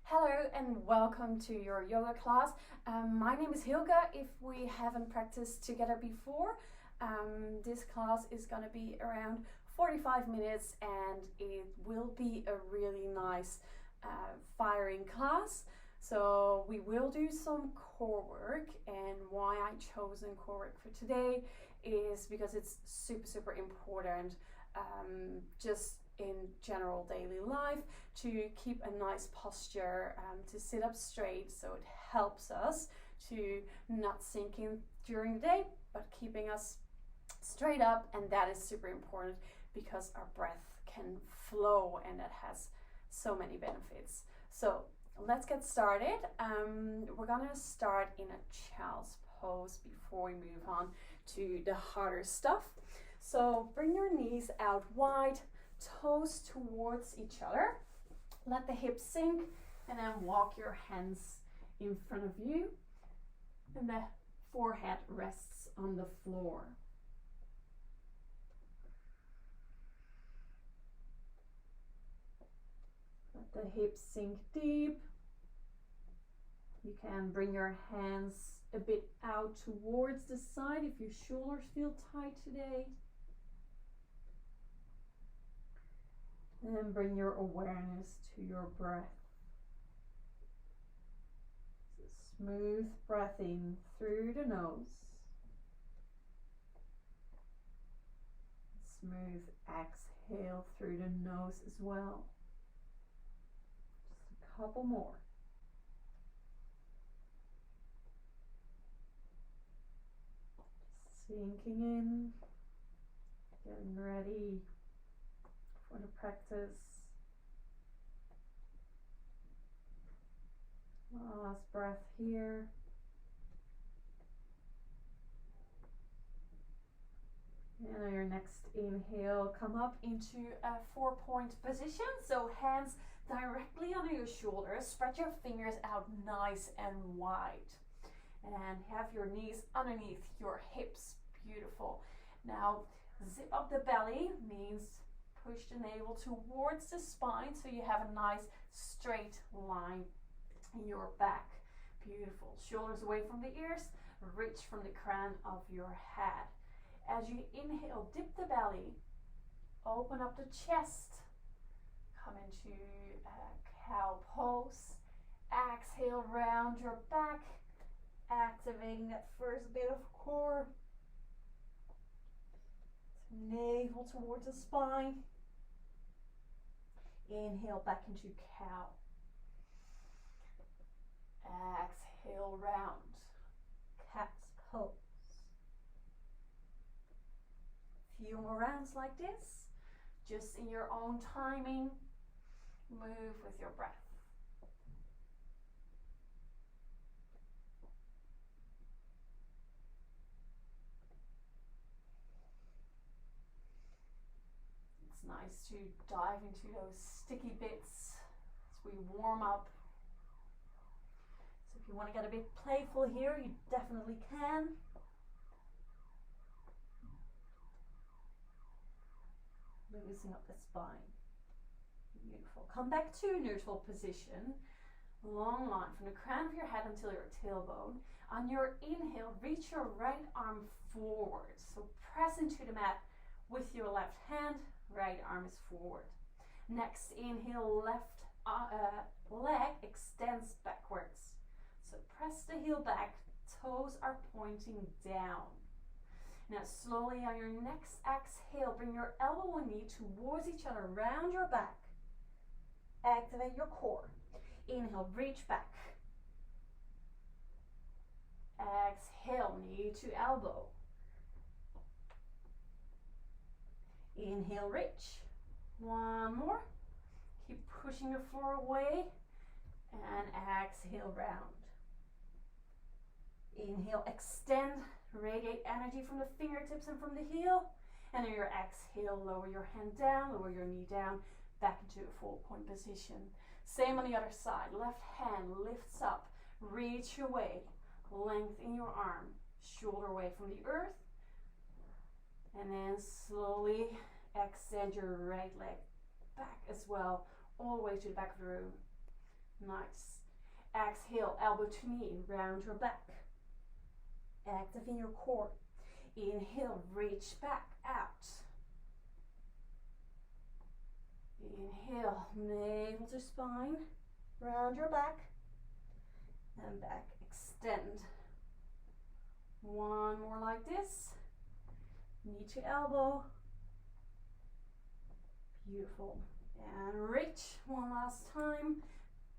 Hello and welcome to your yoga class. My name is Hilga. If we haven't practiced together before, this class is going to be around 45 minutes and it will be a really nice firing class. So we will do some core work, and why I chosen core work for today is because it's super important, just in general daily life, to keep a nice posture, to sit up straight, so it helps us to not sink in during the day but keeping us straight up, and that is super important because our breath can flow and that has so many benefits. So let's get started. We're gonna start in a child's pose before we move on to the harder stuff. So bring your knees out wide, toes towards each other, let the hips sink, and then walk your hands in front of you and the forehead rests on the floor. Let the hips sink deep. You can bring your hands a bit out towards the side if your shoulders feel tight today. And then bring your awareness to your breath. So smooth breath in through the nose. Smooth exhale through the nose as well. Just a couple more. Just sinking in, getting ready for the practice. Last breath here. And on your next inhale, come up into a 4-point position. So hands directly under your shoulders. Spread your fingers out nice and wide. And have your knees underneath your hips. Beautiful. Now, zip up the belly means push the navel towards the spine so you have a nice straight line in your back. Beautiful. Shoulders away from the ears, reach from the crown of your head. As you inhale, dip the belly, open up the chest, come into a cow pose. Exhale, round your back, activating that first bit of core. Navel towards the spine. Inhale back into cow. Exhale, round. Cat's pose. Few more rounds like this, just in your own timing. Move with your breath. It's nice to dive into those sticky bits as we warm up. So if you want to get a bit playful here, you definitely can. Loosening up the spine. Beautiful. Come back to neutral position. Long line from the crown of your head until your tailbone. On your inhale, reach your right arm forward. So press into the mat with your left hand. Right arm is forward. Next inhale, left leg extends backwards. So press the heel back, toes are pointing down. Now slowly on your next exhale, bring your elbow and knee towards each other, round your back. Activate your core. Inhale, reach back. Exhale, knee to elbow. Inhale, reach. One more. Keep pushing the floor away. And exhale, round. Inhale, extend. Radiate energy from the fingertips and from the heel. And on your exhale, lower your hand down, lower your knee down, back into a 4-point position. Same on the other side. Left hand lifts up. Reach away. Lengthen your arm. Shoulder away from the earth. And then slowly extend your right leg back as well, all the way to the back of the room. Nice. Exhale, elbow to knee, round your back. Active in your core. Inhale, reach back out. Inhale, navel to spine, round your back, and back, extend. One more like this, knee to elbow. Beautiful. And reach one last time,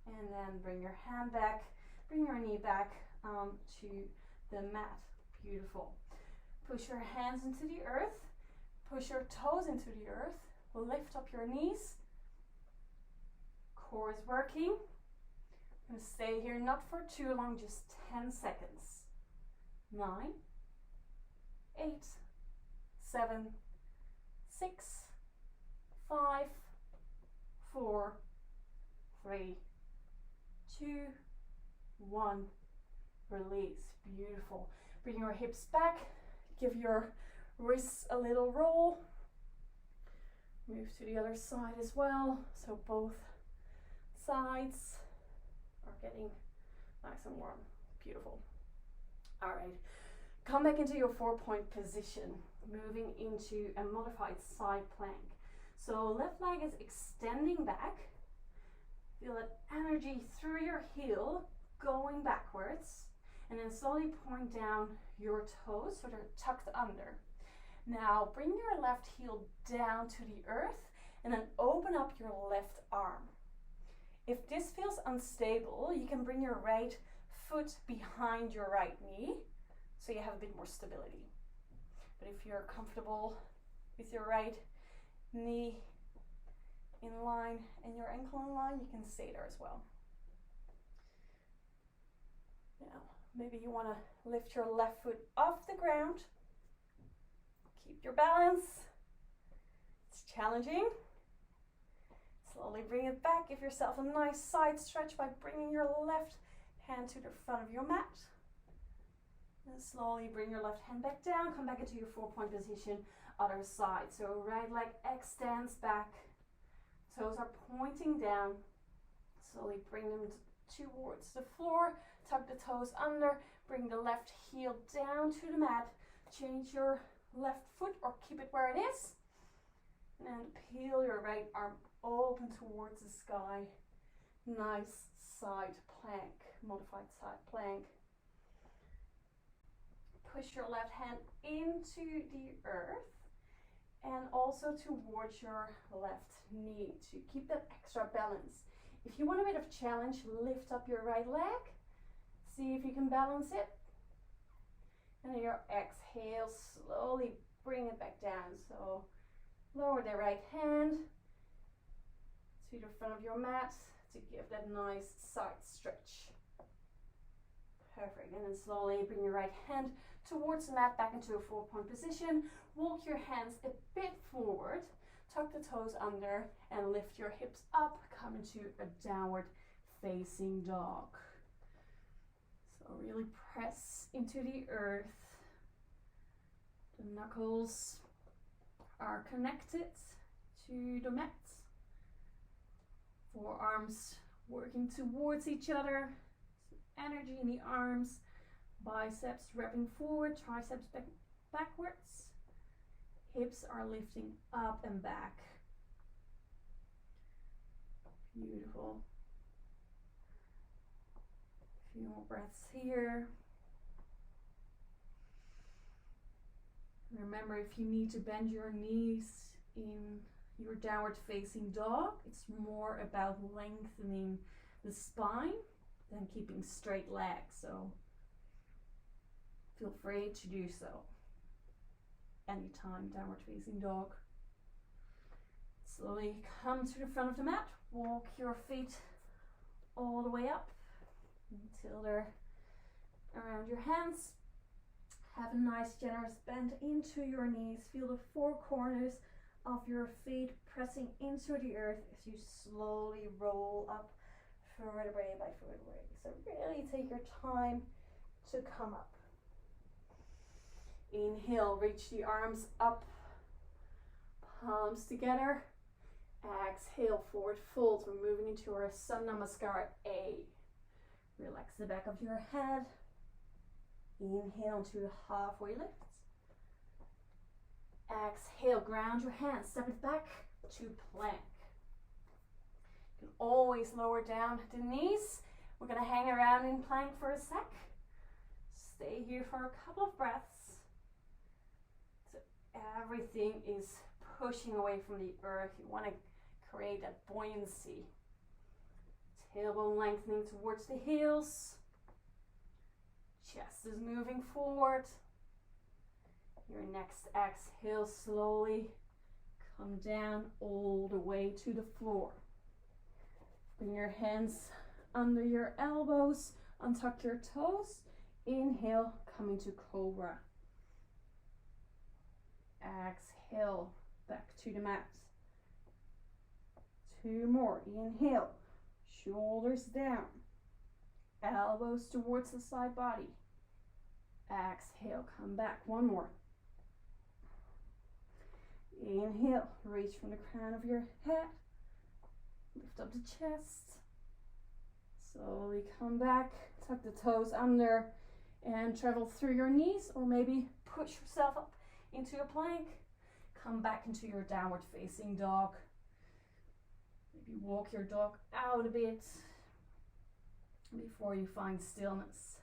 and then bring your hand back, bring your knee back to the mat. Beautiful. Push your hands into the earth, push your toes into the earth, lift up your knees. Core is working. I'm going to stay here not for too long, just 10 seconds. 9, 8, 7, 6, 5, 4, 3, 2, 1. Release. Beautiful. Bring your hips back. Give your wrists a little roll. Move to the other side as well. So both sides are getting nice and warm. Beautiful. All right. Come back into your 4-point position. Moving into a modified side plank. So left leg is extending back. Feel that energy through your heel going backwards. And then slowly point down your toes so they're tucked under. Now bring your left heel down to the earth and then open up your left arm. If this feels unstable, you can bring your right foot behind your right knee so you have a bit more stability. But if you're comfortable with your right knee in line and your ankle in line, you can stay there as well. Now, maybe you want to lift your left foot off the ground. Keep your balance. It's challenging. Slowly bring it back. Give yourself a nice side stretch by bringing your left hand to the front of your mat. And slowly bring your left hand back down. Come back into your 4-point position. Other side. So right leg extends back. Toes are pointing down. Slowly bring them towards the floor. Tuck the toes under. Bring the left heel down to the mat. Change your left foot or keep it where it is. And peel your right arm open towards the sky. Nice side plank, modified side plank. Push your left hand into the earth and also towards your left knee to keep that extra balance. If you want a bit of challenge, lift up your right leg. See if you can balance it. And then your exhale, slowly bring it back down. So lower the right hand to the front of your mat to give that nice side stretch. Perfect. And then slowly bring your right hand towards the mat, back into a 4-point position. Walk your hands a bit forward, tuck the toes under, and lift your hips up. Come into a downward facing dog. So really press into the earth. The knuckles are connected to the mat. Forearms working towards each other. Energy in the arms. Biceps wrapping forward, triceps backwards. Hips are lifting up and back. Beautiful. A few more breaths here. Remember, if you need to bend your knees in your downward facing dog, it's more about lengthening the spine than keeping straight legs. So feel free to do so anytime. Downward facing dog. Slowly come to the front of the mat. Walk your feet all the way up until they're around your hands. Have a nice generous bend into your knees. Feel the 4 corners of your feet pressing into the earth as you slowly roll up vertebrae by vertebrae. So really take your time to come up. Inhale, reach the arms up, palms together. Exhale, forward fold. We're moving into our Sun Namaskar A. Relax the back of your head. Inhale to halfway lift. Exhale, ground your hands, step it back to plank. You can always lower down the knees. We're going to hang around in plank for a sec. Stay here for a couple of breaths. So everything is pushing away from the earth. You want to create that buoyancy. Tailbone lengthening towards the heels. Chest is moving forward. Your next exhale, slowly come down all the way to the floor. Bring your hands under your elbows, untuck your toes. Inhale, coming to cobra. Exhale, back to the mat. 2 more. Inhale, shoulders down, elbows towards the side body. Exhale, come back. 1 more. Inhale, reach from the crown of your head, lift up the chest, slowly come back, tuck the toes under and travel through your knees, or maybe push yourself up into a plank. Come back into your downward facing dog. Maybe walk your dog out a bit before you find stillness.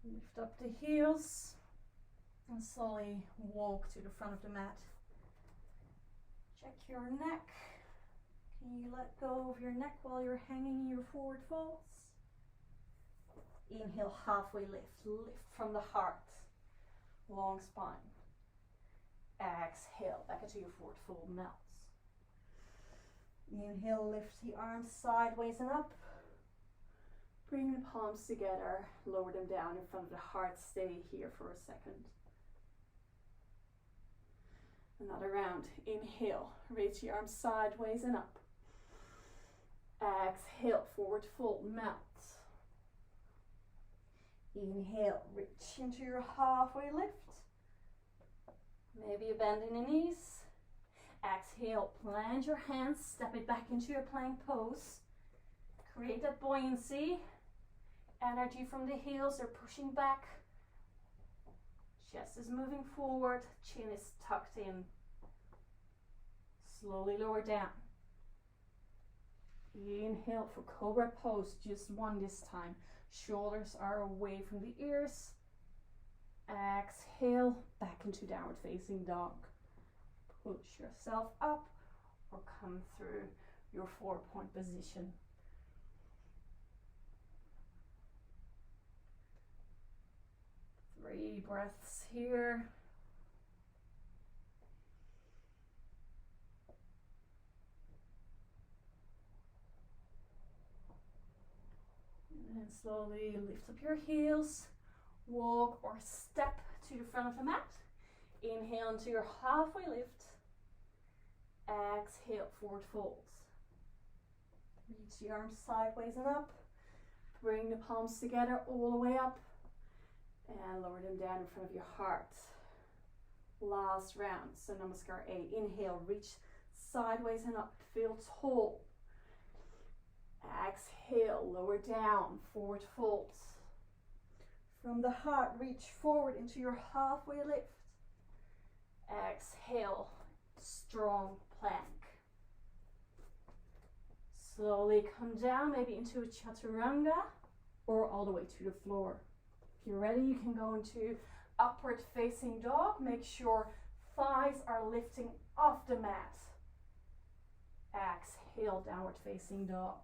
Lift up the heels and slowly walk to the front of the mat. Check your neck. Can you let go of your neck while you're hanging in your forward folds? Inhale, halfway lift. Lift from the heart. Long spine. Exhale, back into your forward fold, melts. Inhale, lift the arms sideways and up. Bring the palms together, lower them down in front of the heart. Stay here for a second. Another round. Inhale, raise the arms sideways and up. Exhale, forward fold, melt. Inhale, reach into your halfway lift. Maybe a bend in the knees. Exhale, plant your hands, step it back into your plank pose. Create that buoyancy. Energy from the heels, they're pushing back. Chest is moving forward, chin is tucked in. Slowly lower down. Inhale for cobra pose, just 1 this time. Shoulders are away from the ears. Exhale, back into downward facing dog. Push yourself up or come through your 4-point position. Three breaths here. And then slowly lift up your heels. Walk or step to the front of the mat. Inhale into your halfway lift. Exhale, forward folds. Reach the arms sideways and up. Bring the palms together all the way up. And lower them down in front of your heart. Last round, so Namaskar A. Inhale, reach sideways and up, feel tall. Exhale, lower down, forward folds. From the heart, reach forward into your halfway lift. Exhale, strong plank. Slowly come down, maybe into a chaturanga or all the way to the floor. If you're ready, you can go into upward facing dog. Make sure thighs are lifting off the mat. Exhale, downward facing dog.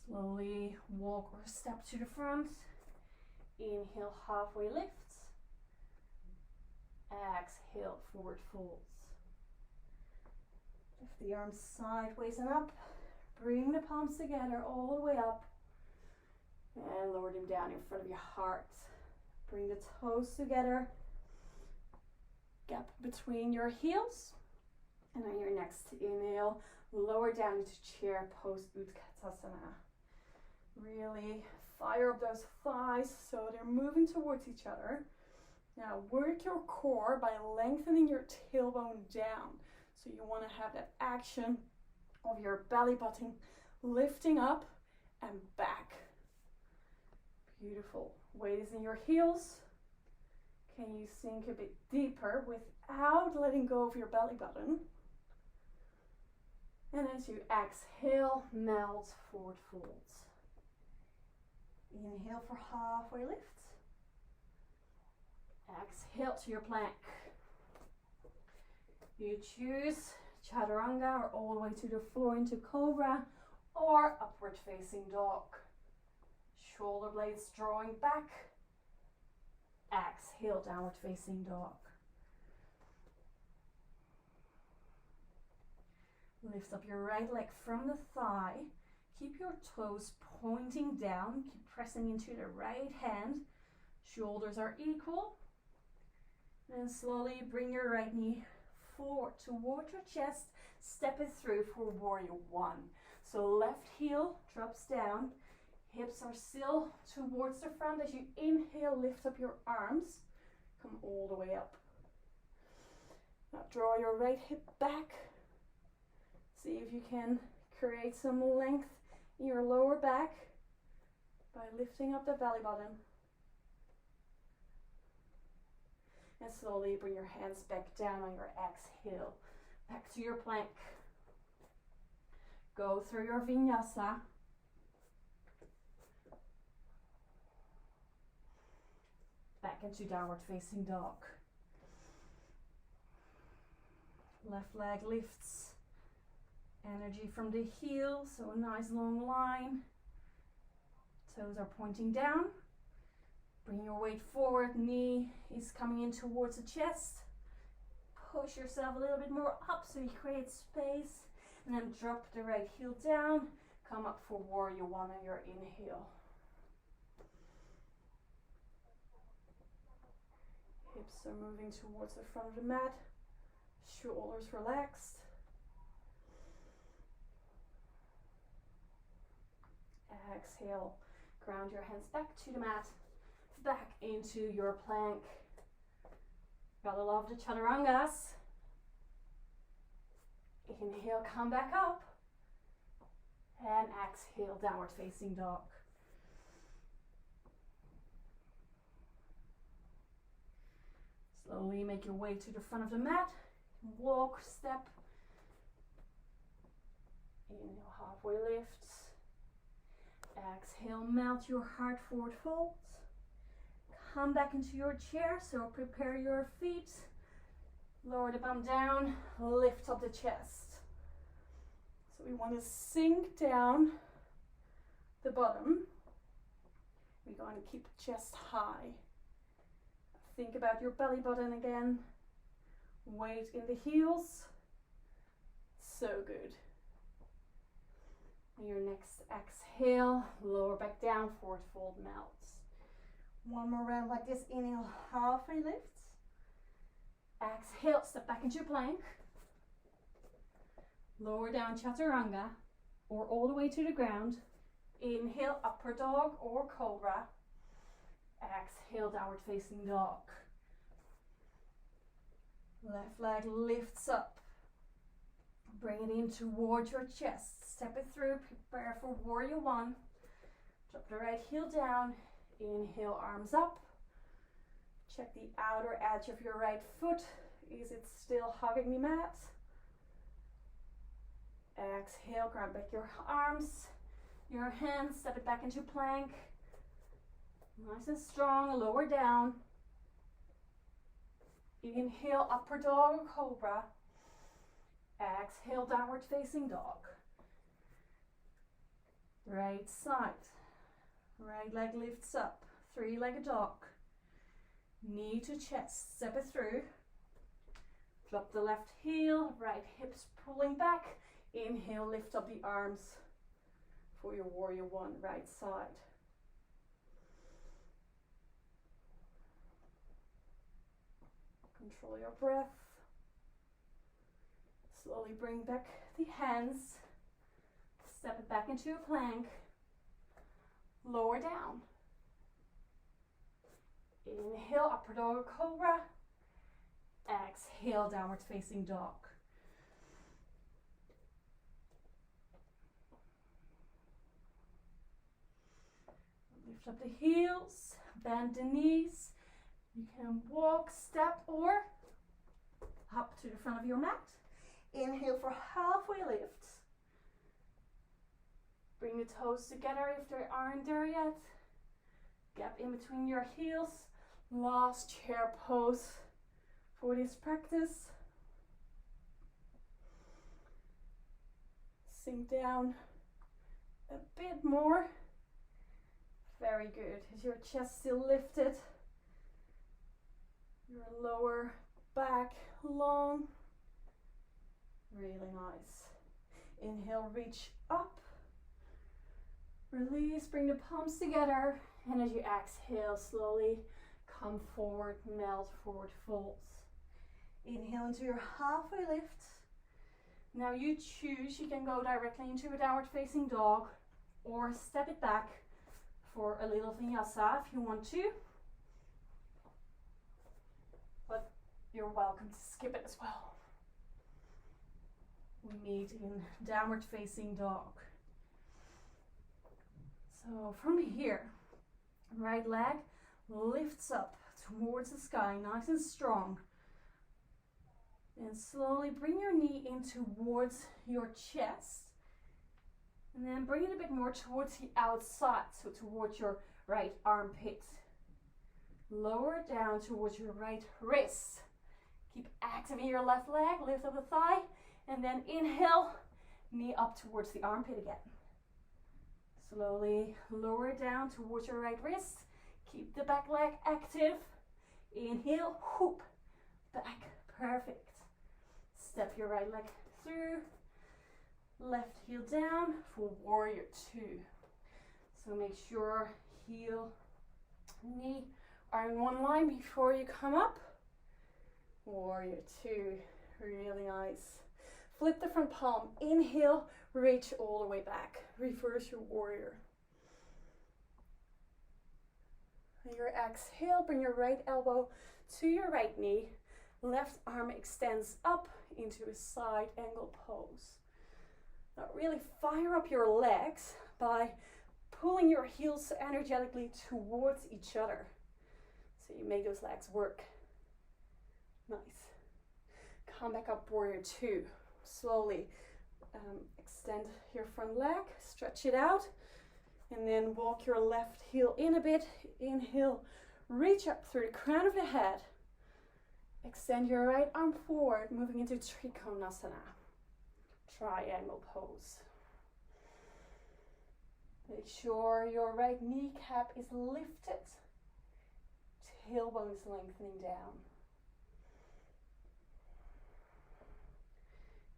Slowly walk or step to the front. Inhale, halfway lift. Exhale, forward folds. Lift the arms sideways and up. Bring the palms together all the way up. And lower them down in front of your heart. Bring the toes together. Gap between your heels. And on your next inhale, lower down into chair pose, Utkatasana. Really fire up those thighs so they're moving towards each other. Now work your core by lengthening your tailbone down. So you want to have that action of your belly button lifting up and back. Beautiful. Weight is in your heels. Can you sink a bit deeper without letting go of your belly button? And as you exhale, melt, forward folds. Inhale for halfway lift. Exhale to your plank. You choose chaturanga or all the way to the floor into cobra or upward facing dog. Shoulder blades drawing back. Exhale, downward facing dog. Lift up your right leg from the thigh. Keep your toes pointing down. Keep pressing into the right hand. Shoulders are equal. And slowly bring your right knee forward toward your chest. Step it through for warrior one. So left heel drops down. Hips are still towards the front. As you inhale, lift up your arms. Come all the way up. Now draw your right hip back. See if you can create some length in your lower back by lifting up the belly button. And slowly bring your hands back down on your exhale. Back to your plank. Go through your vinyasa. Back into downward facing dog. Left leg lifts. Energy from the heel, so a nice long line. Toes are pointing down. Bring your weight forward, knee is coming in towards the chest. Push yourself a little bit more up so you create space. And then drop the right heel down. Come up for warrior one on your inhale. Hips are moving towards the front of the mat. Shoulders relaxed. Exhale, ground your hands back to the mat, back into your plank. Gotta love the chaturangas. Inhale, come back up. And exhale, downward facing dog. Slowly make your way to the front of the mat. Walk, step. Inhale, halfway lifts. Exhale, melt your heart forward fold. Come back into your chair, so prepare your feet. Lower the bum down, lift up the chest. So we want to sink down the bottom. We're going to keep the chest high. Think about your belly button again. Weight in the heels. So good. And your next exhale, lower back down, forward fold melts. One more round like this. Inhale, halfway lifts. Exhale, step back into plank. Lower down chaturanga or all the way to the ground. Inhale, upward dog or cobra. Exhale, downward facing dog. Left leg lifts up. Bring it in towards your chest. Step it through, prepare for warrior one. Drop the right heel down. Inhale, arms up. Check the outer edge of your right foot. Is it still hugging the mat? Exhale, grab back your arms, your hands, step it back into plank. Nice and strong, lower down. Inhale, upward dog or cobra. Exhale, downward facing dog. Right side. Right leg lifts up. Three-legged dog. Knee to chest. Step it through. Drop the left heel. Right hips pulling back. Inhale, lift up the arms for your warrior one, right side. Control your breath. Slowly bring back the hands. Step it back into a plank. lower down. Inhale, upward dog cobra. Exhale, downward facing dog. Lift up the heels, bend the knees. You can walk, step, or hop to the front of your mat. Inhale for halfway lift. Bring the toes together if they aren't there yet. Gap in between your heels. Last chair pose for this practice. Sink down a bit more. Very good. Is your chest still lifted? Your lower back long. Really nice. Inhale, reach up. Release, bring the palms together. And as you exhale, slowly come forward, melt forward, folds. Inhale into your halfway lift. Now you choose, you can go directly into a downward facing dog or step it back for a little vinyasa if you want to. But you're welcome to skip it as well. We meet in downward facing dog. So from here, right leg lifts up towards the sky, nice and strong. And slowly bring your knee in towards your chest. And then bring it a bit more towards the outside, so towards your right armpit. Lower it down towards your right wrist. Keep activating your left leg, lift up the thigh, and then inhale, knee up towards the armpit again. Slowly lower it down towards your right wrist. Keep the back leg active. Inhale, whoop, back, perfect. Step your right leg through. Left heel down for warrior two. So make sure heel, knee are in one line before you come up. Warrior two, really nice. Flip the front palm, inhale, reach all the way back. Reverse your warrior. And your exhale, bring your right elbow to your right knee. Left arm extends up into a side angle pose. Now really fire up your legs by pulling your heels energetically towards each other. So you make those legs work. Nice. Come back up, warrior two. Slowly extend your front leg, stretch it out, and then walk your left heel in a bit. Inhale, reach up through the crown of the head. Extend your right arm forward, moving into Trikonasana, triangle pose. Make sure your right kneecap is lifted, tailbone is lengthening down.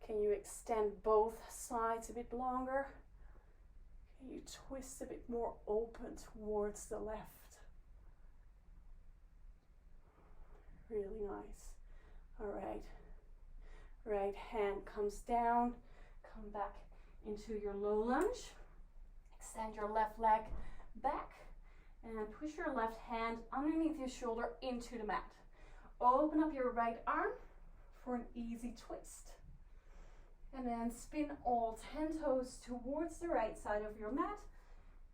Can you extend both sides a bit longer? Can you twist a bit more open towards the left? Really nice. All right. Right hand comes down. Come back into your low lunge. Extend your left leg back and push your left hand underneath your shoulder into the mat. Open up your right arm for an easy twist. And then spin all 10 toes towards the right side of your mat.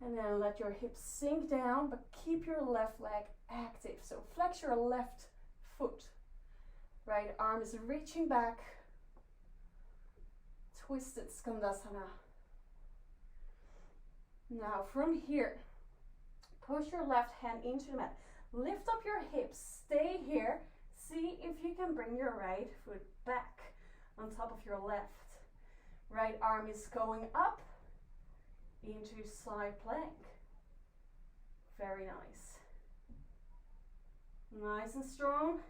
And then let your hips sink down, but keep your left leg active. So flex your left foot. Right arm is reaching back. Twisted Skandasana. Now from here, push your left hand into the mat. Lift up your hips, stay here. See if you can bring your right foot back on top of your left. Right arm is going up into side plank. Very nice. Nice and strong.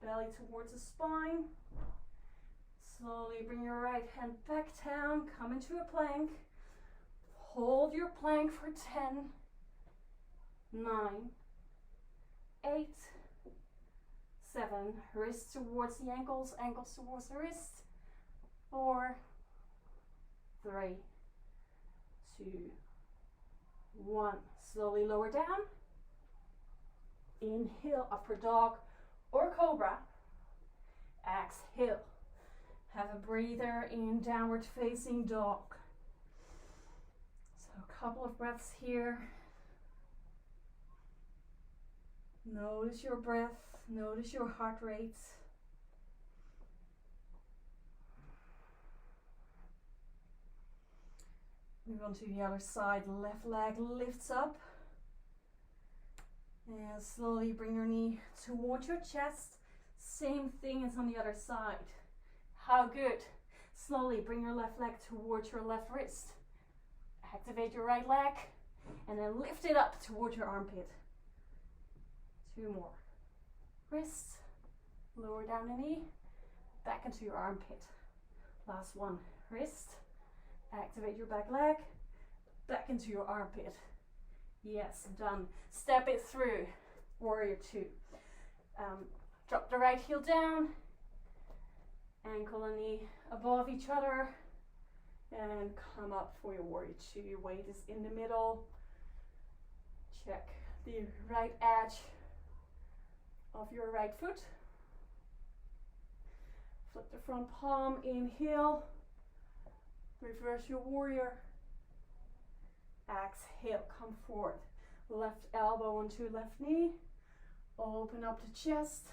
Belly towards the spine. Slowly bring your right hand back down, come into a plank. Hold your plank for 10, 9, 8, 7, wrists towards the ankles, ankles towards the wrists. 4, 3, 2, 1. Slowly lower down. Inhale, upward dog or cobra. Exhale. Have a breather in downward facing dog. So a couple of breaths here. Notice your breath, notice your heart rate. Move on to the other side, left leg lifts up. And slowly bring your knee towards your chest. Same thing as on the other side. How good. Slowly bring your left leg towards your left wrist. Activate your right leg and then lift it up towards your armpit. 2 more. Wrist, lower down the knee, back into your armpit. Last one. Wrist, activate your back leg, back into your armpit. Yes, done. Step it through. Warrior 2. Drop the right heel down, ankle and knee above each other, and come up for your warrior 2. Your weight is in the middle. Check the right edge of your right foot. Flip the front palm, inhale, reverse your warrior. Exhale, come forward. Left elbow onto left knee. Open up the chest.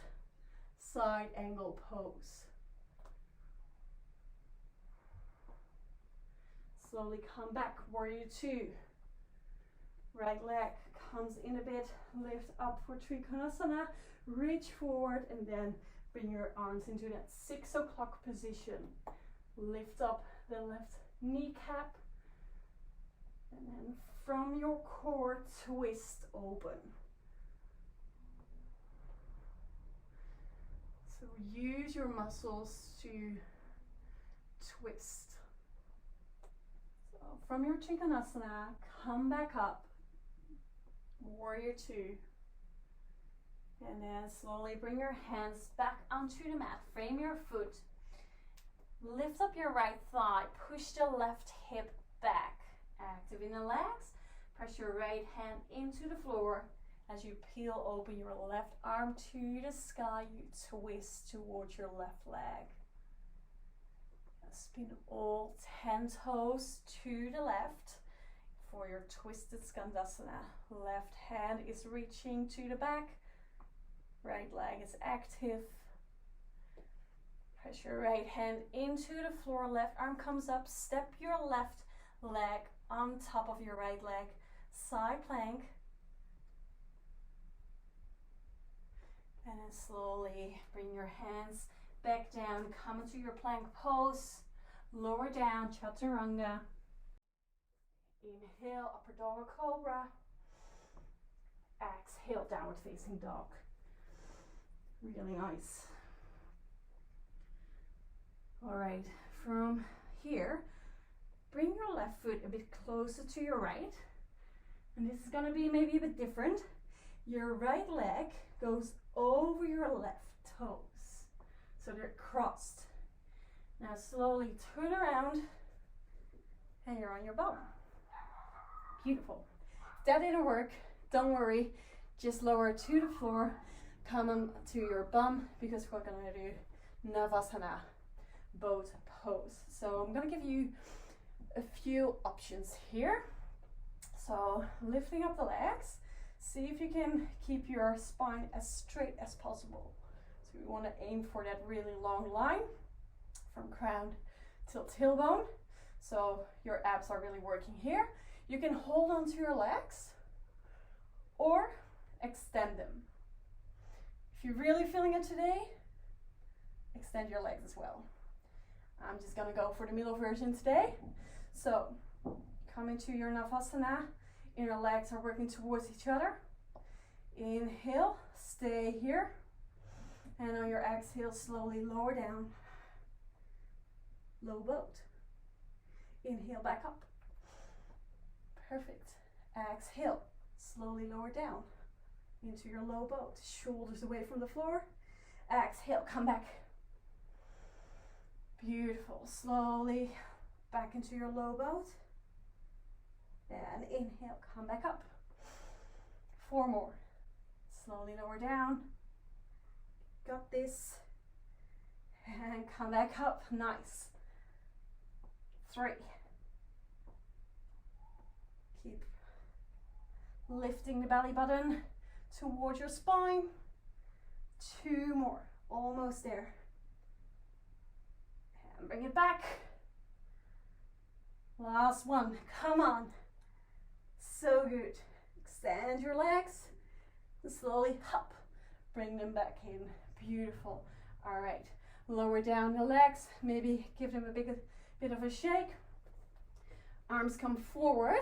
Side angle pose. Slowly come back, warrior 2. Right leg comes in a bit. Lift up for Trikonasana. Reach forward and then bring your arms into that 6 o'clock position. Lift up the left kneecap. And then from your core, twist open. So use your muscles to twist. So from your Trikonasana, come back up. Warrior 2. And then slowly bring your hands back onto the mat. Frame your foot. Lift up your right thigh. Push the left hip back. Activate the legs. Press your right hand into the floor. As you peel open your left arm to the sky, you twist towards your left leg. Spin all 10 toes to the left for your twisted Skandasana. Left hand is reaching to the back. Right leg is active. Press your right hand into the floor. Left arm comes up. Step your left leg on top of your right leg. Side plank. And then slowly bring your hands back down. Come into your plank pose. Lower down, Chaturanga. Inhale, upper dog or cobra. Exhale, downward facing dog. Really nice. All right, from here, bring your left foot a bit closer to your right. And this is gonna be maybe a bit different. Your right leg goes over your left toes. So they're crossed. Now slowly turn around and you're on your bum. Beautiful. If that didn't work, don't worry. Just lower to the floor, come on to your bum because we're gonna do Navasana, boat pose. So I'm gonna give you a few options here. So lifting up the legs, see if you can keep your spine as straight as possible. So we wanna aim for that really long line from crown till tailbone. So your abs are really working here. You can hold on to your legs or extend them. If you're really feeling it today, extend your legs as well. I'm just gonna go for the middle version today. So come into your Navasana. Inner legs are working towards each other. Inhale, stay here. And on your exhale, slowly lower down. Low boat. Inhale, back up. Perfect. Exhale, slowly lower down into your low boat. Shoulders away from the floor. Exhale, come back. Beautiful. Slowly back into your low boat. And inhale, come back up. 4 more. Slowly lower down. Got this. And come back up. Nice. 3. Keep lifting the belly button towards your spine. 2 more. Almost there. And bring it back. Last one. Come on. So good. Extend your legs and slowly hop. Bring them back in. Beautiful. All right. Lower down the legs. Maybe give them a bit of a shake. Arms come forward.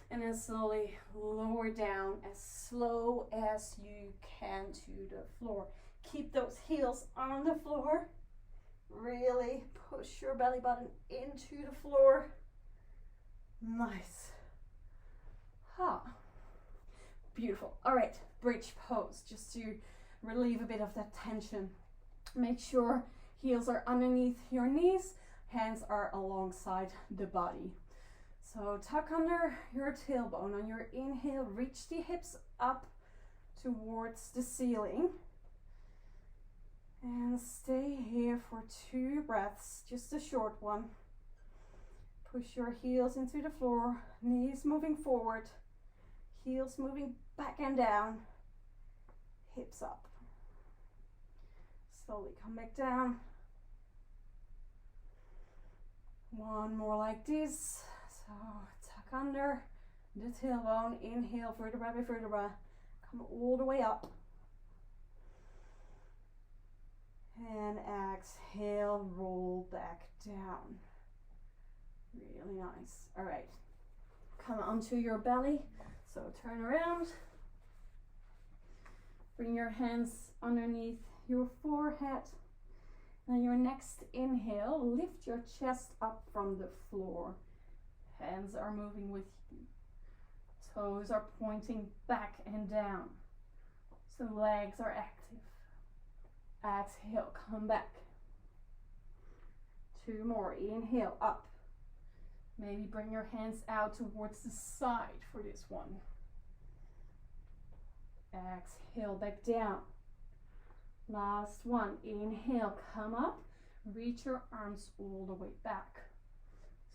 And then slowly lower down as slow as you can to the floor. Keep those heels on the floor. Really push your belly button into the floor. Nice. Beautiful. All right, bridge pose, just to relieve a bit of that tension. Make sure heels are underneath your knees, hands are alongside the body. So tuck under your tailbone. On your inhale, reach the hips up towards the ceiling. And stay here for 2 breaths, just a short one. Push your heels into the floor, knees moving forward, heels moving back and down, hips up. Slowly come back down. 1 more like this. So tuck under the tailbone, inhale vertebra by vertebra, come all the way up. And exhale, roll back down. Really nice. All right, come onto your belly. So turn around. Bring your hands underneath your forehead. And your next inhale, lift your chest up from the floor. Hands are moving with you. Toes are pointing back and down. So legs are active. Exhale, come back. 2 more. Inhale, up. Maybe bring your hands out towards the side for this one. Exhale, back down. Last one. Inhale, come up. Reach your arms all the way back.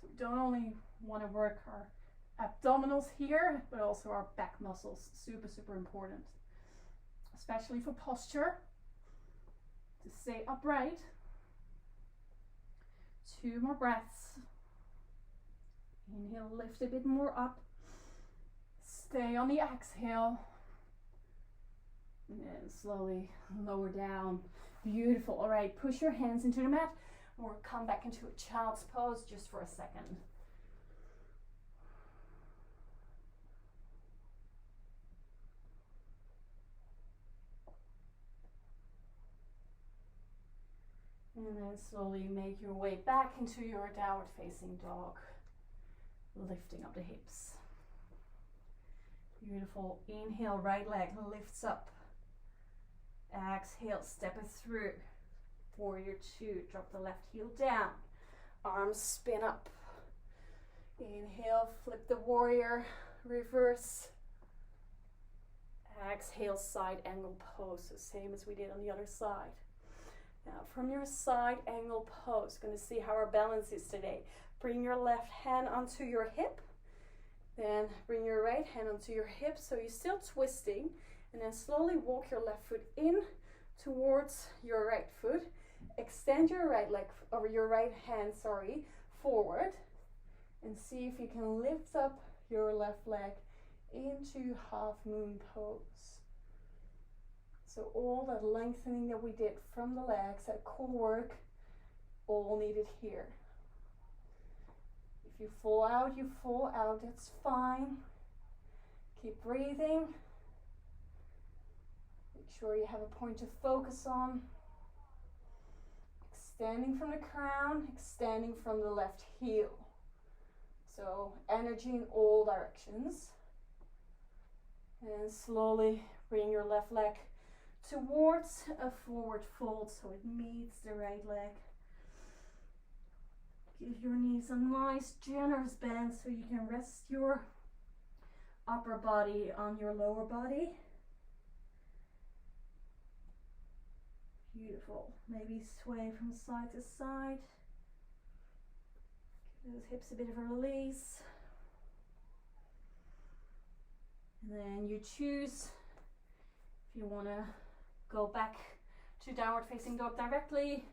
So we don't only want to work our abdominals here, but also our back muscles. Super, super important. Especially for posture. To stay upright. 2 more breaths. Inhale, lift a bit more up. Stay on the exhale. And then slowly lower down. Beautiful. All right, push your hands into the mat or come back into a child's pose just for a second. And then slowly make your way back into your downward facing dog. Lifting up the hips. Beautiful. Inhale, right leg lifts up. Exhale, step it through. Warrior 2, drop the left heel down. Arms spin up. Inhale, flip the warrior, reverse. Exhale, side angle pose, so same as we did on the other side. Now from your side angle pose, going to see how our balance is today. Bring your left hand onto your hip, then bring your right hand onto your hip, so you're still twisting, and then slowly walk your left foot in towards your right foot. Extend your right leg, or your right hand, forward, and see if you can lift up your left leg into half moon pose. So all that lengthening that we did from the legs, that core work, all needed here. If you fall out, you fall out, that's fine. Keep breathing. Make sure you have a point to focus on. Extending from the crown, extending from the left heel. So energy in all directions. And slowly bring your left leg towards a forward fold so it meets the right leg. Give your knees a nice generous bend so you can rest your upper body on your lower body. Beautiful. Maybe sway from side to side. Give those hips a bit of a release. And then you choose if you want to go back to downward facing dog directly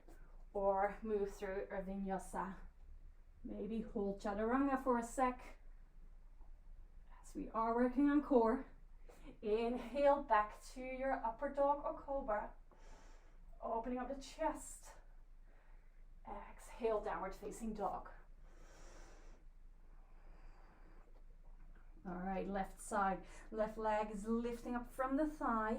or move through a vinyasa. Maybe hold chaturanga for a sec as we are working on core. Inhale back to your upper dog or cobra. Opening up the chest. Exhale, downward facing dog. All right, left side. Left leg is lifting up from the thigh.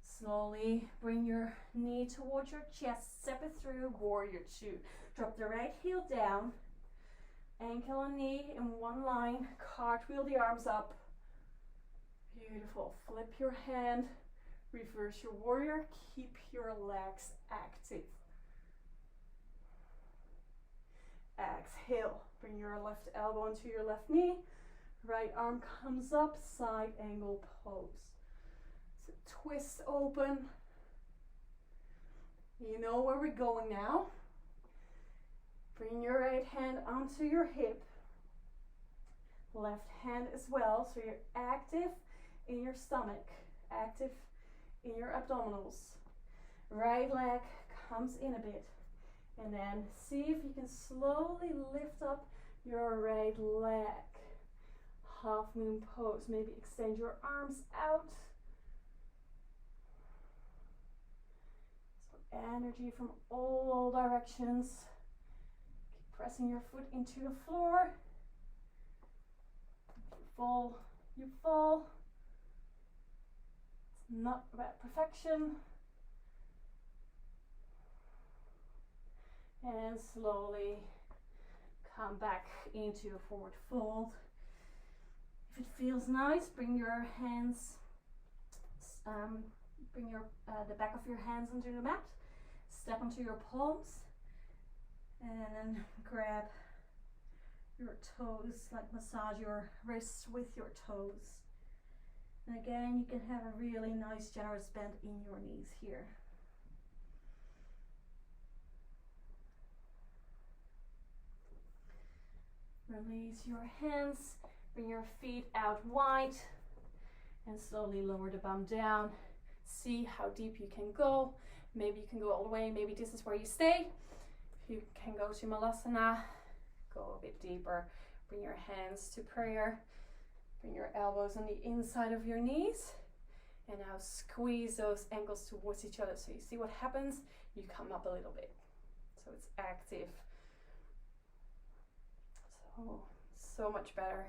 Slowly bring your knee towards your chest. Step it through, warrior two. Drop the right heel down. Ankle and knee in one line. Cartwheel the arms up. Beautiful. Flip your hand. Reverse your warrior. Keep your legs active. Exhale. Bring your left elbow into your left knee. Right arm comes up. Side angle pose. So twist open. You know where we're going now. Bring your right hand onto your hip. Left hand as well. So you're active in your stomach. Active in your abdominals. Right leg comes in a bit. And then see if you can slowly lift up your right leg. Half moon pose. Maybe extend your arms out. So energy from all directions. Keep pressing your foot into the floor. If you fall, you fall. It's not about perfection. And slowly come back into a forward fold. If it feels nice, bring your hands, the back of your hands onto the mat. Step onto your palms, and then grab your toes, like massage your wrists with your toes. And again, you can have a really nice generous bend in your knees here. Release your hands, bring your feet out wide, and slowly lower the bum down. See how deep you can go. Maybe you can go all the way, maybe this is where you stay. If you can go to Malasana, go a bit deeper. Bring your hands to prayer. Bring your elbows on the inside of your knees. And now squeeze those ankles towards each other. So you see what happens? You come up a little bit. So it's active. So much better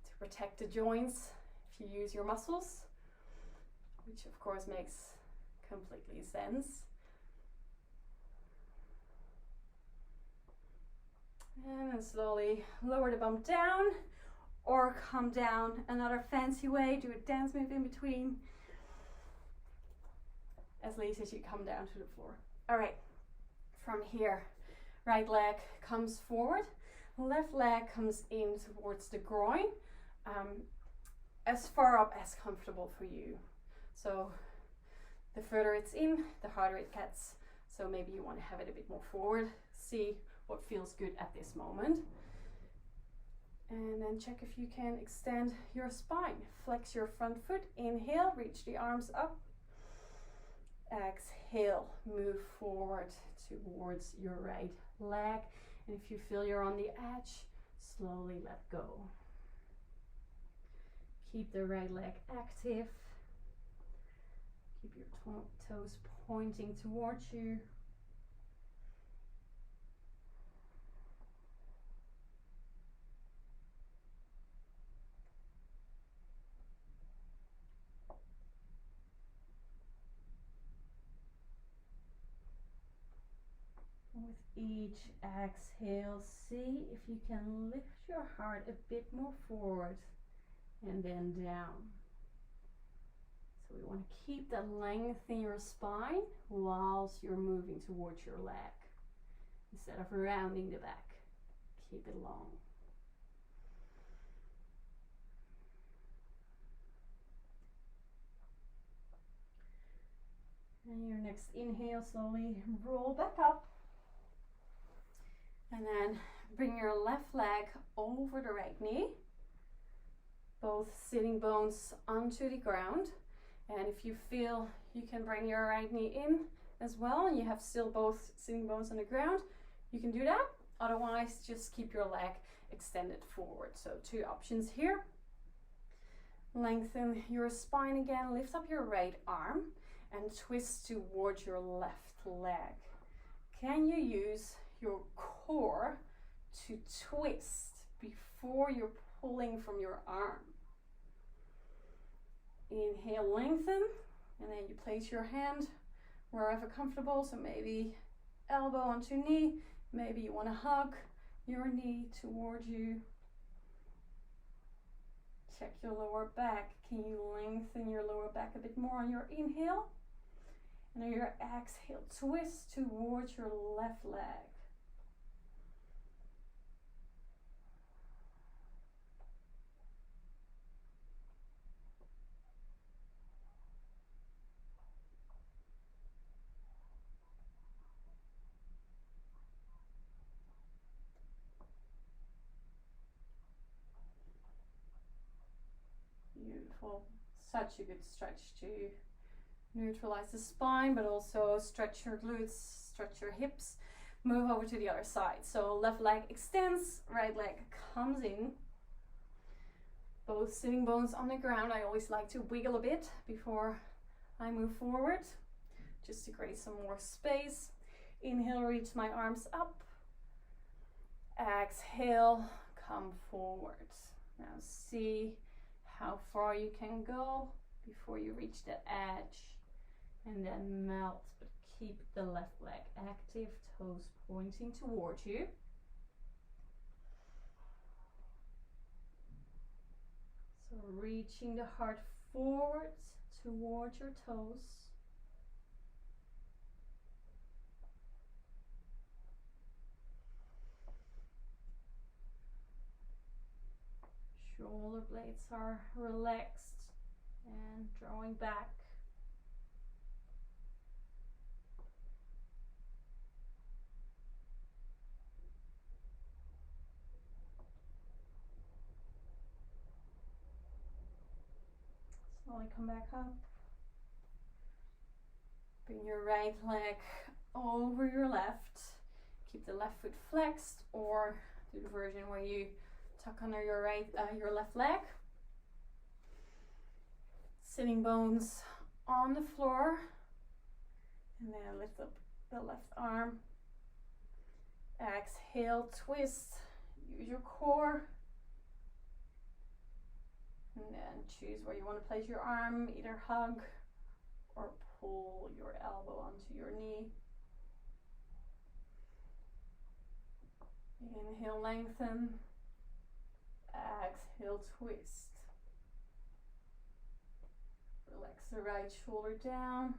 to protect the joints if you use your muscles, which of course makes completely sense. And then slowly lower the bum down or come down another fancy way. Do a dance move in between as late as you come down to the floor. All right, from here, right leg comes forward. Left leg comes in towards the groin, as far up as comfortable for you. So the further it's in, the harder it gets. So maybe you want to have it a bit more forward. See what feels good at this moment. And then check if you can extend your spine. Flex your front foot. Inhale, reach the arms up. Exhale, move forward towards your right leg. And if you feel you're on the edge, slowly let go. Keep the right leg active. Keep your toes pointing towards you. With each exhale, see if you can lift your heart a bit more forward and then down. So we want to keep the length in your spine whilst you're moving towards your leg. instead of rounding the back. Keep it long. And your next inhale, slowly roll back up. And then bring your left leg over the right knee. Both sitting bones onto the ground. And if you feel you can bring your right knee in as well, and you have still both sitting bones on the ground, you can do that. Otherwise, just keep your leg extended forward. So 2 options here. Lengthen your spine again, lift up your right arm and twist towards your left leg. Can you use your core to twist before you're pulling from your arm? Inhale, lengthen, and then you place your hand wherever comfortable. So maybe elbow onto knee, maybe you want to hug your knee towards you. Check your lower back. Can you lengthen your lower back a bit more on your inhale? And on your exhale, twist towards your left leg. Beautiful. Such a good stretch to neutralize the spine, but also stretch your glutes, stretch your hips. Move over to the other side. So left leg extends, right leg comes in. Both sitting bones on the ground. I always like to wiggle a bit before I move forward, just to create some more space. Inhale, reach my arms up. Exhale, come forward. Now see how far you can go before you reach the edge, and then melt, but keep the left leg active, toes pointing towards you. So reaching the heart forwards towards your toes. Shoulder blades are relaxed and drawing back. Slowly come back up. Bring your right leg over your left. Keep the left foot flexed, or do the version where you tuck under your your left leg. Sitting bones on the floor, and then lift up the left arm. Exhale, twist. Use your core, and then choose where you want to place your arm. Either hug or pull your elbow onto your knee. Inhale, lengthen. Exhale, twist. Relax the right shoulder down.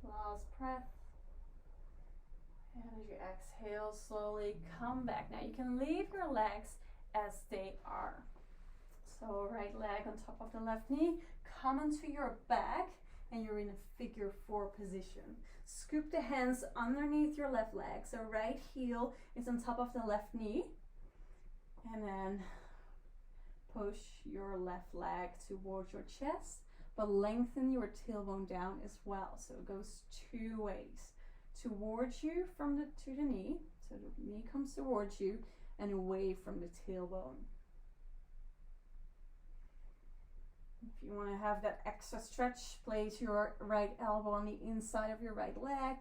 Last breath. And as you exhale, slowly come back. Now you can leave your legs as they are. So right leg on top of the left knee, come onto your back, and you're in a figure 4 position. Scoop the hands underneath your left leg, so right heel is on top of the left knee, and then push your left leg towards your chest, but lengthen your tailbone down as well. So it goes 2 ways, towards you to the knee, so the knee comes towards you, and away from the tailbone. If you want to have that extra stretch, place your right elbow on the inside of your right leg.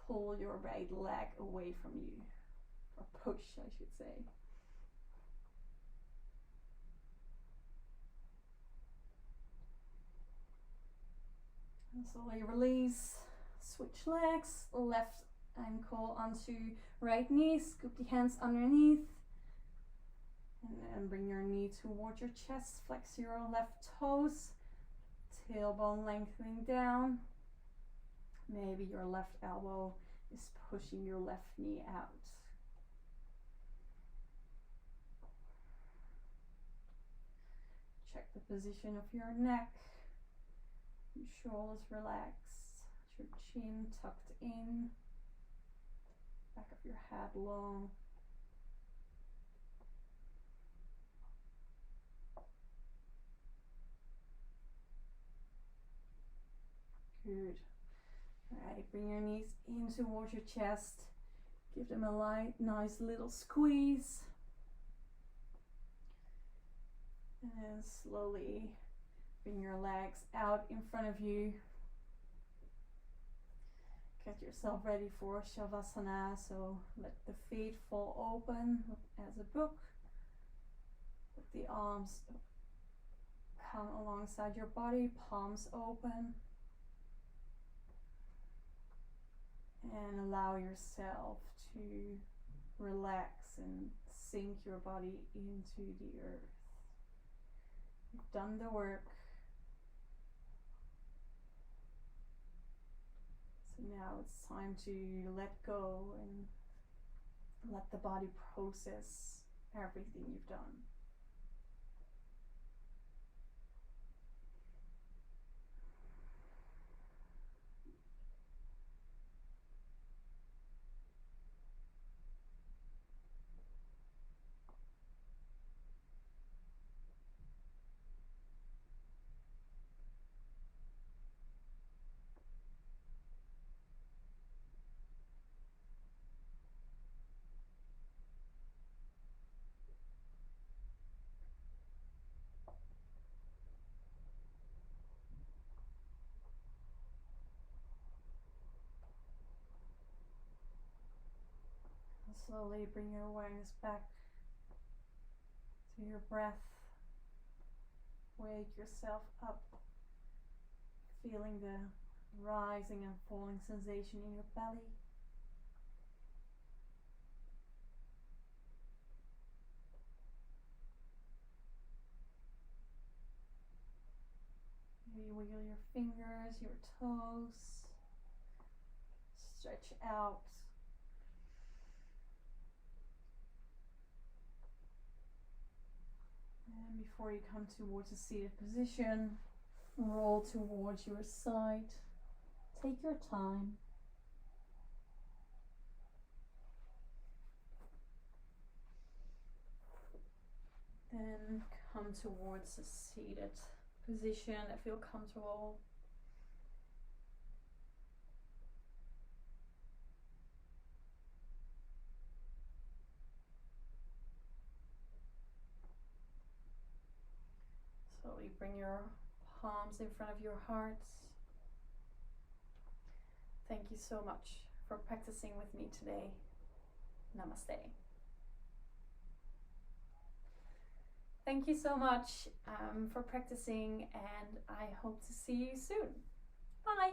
Pull your right leg away from you. Or push, I should say. And slowly release. Switch legs. Left ankle onto right knee. Scoop the hands underneath. And then bring your knee towards your chest, flex your left toes, tailbone lengthening down. Maybe your left elbow is pushing your left knee out. Check the position of your neck, your shoulders relaxed, your chin tucked in, back of your head long. Good. Alright, bring your knees in towards your chest. Give them a light, nice little squeeze. And then slowly bring your legs out in front of you. Get yourself ready for Shavasana. So let the feet fall open as a book. Let the arms come alongside your body, palms open. And allow yourself to relax and sink your body into the earth. You've done the work. So now it's time to let go and let the body process everything you've done. Slowly bring your awareness back to your breath. Wake yourself up, feeling the rising and falling sensation in your belly. Maybe wiggle your fingers, your toes, stretch out. And before you come towards a seated position, roll towards your side. Take your time. Then come towards a seated position that feel comfortable. Slowly bring your palms in front of your heart. Thank you so much for practicing with me today. Namaste. Thank you so much for practicing, and I hope to see you soon. Bye.